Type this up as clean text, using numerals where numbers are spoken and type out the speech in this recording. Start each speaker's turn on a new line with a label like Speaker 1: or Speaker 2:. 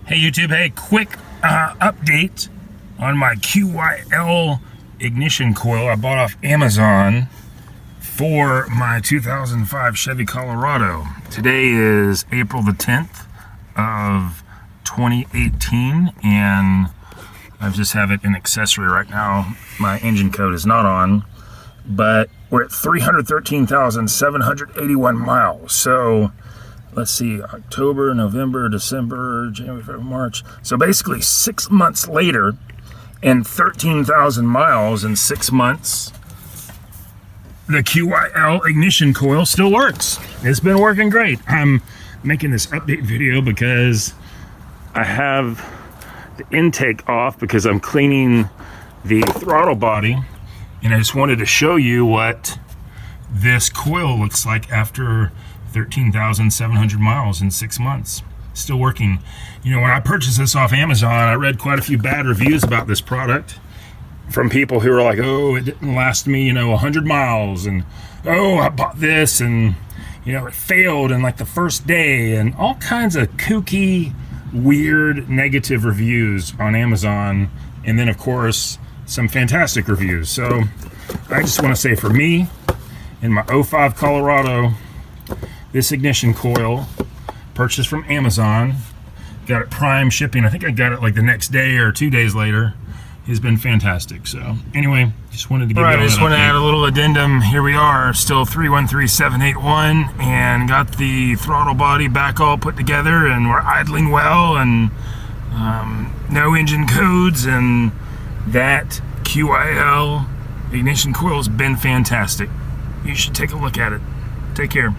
Speaker 1: Hey YouTube, hey, quick update on my QYL Ignition Coil I bought off Amazon for my 2005 Chevy Colorado. Today is April the 10th of 2018 and I just have it in accessory right now. My engine code is not on, but we're at 313,781 miles. So let's see, October, November, December, January, February, March. So basically 6 months later and 13,000 miles in 6 months, the QYL Ignition Coil still works. It's been working great. I'm making this update video because I have the intake off because I'm cleaning the throttle body, and I just wanted to show you what this coil looks like after 13,700 miles in 6 months. Still working. You know, when I purchased this off Amazon, I read quite a few bad reviews about this product from people who were like, oh, it didn't last me, 100 miles, and oh, I bought this and it failed in like the first day, and all kinds of kooky, weird, negative reviews on Amazon, and then of course some fantastic reviews. So I just want to say, for me, in my 05 Colorado, this ignition coil, purchased from Amazon, got it prime shipping. I think I got it like the next day or 2 days later. Has been fantastic. So anyway, just wanted to give you all that. I just want to add a little addendum. Here we are, still 313781, and got the throttle body back all put together, and we're idling well, and no engine codes, and that QYL ignition coil has been fantastic. You should take a look at it. Take care.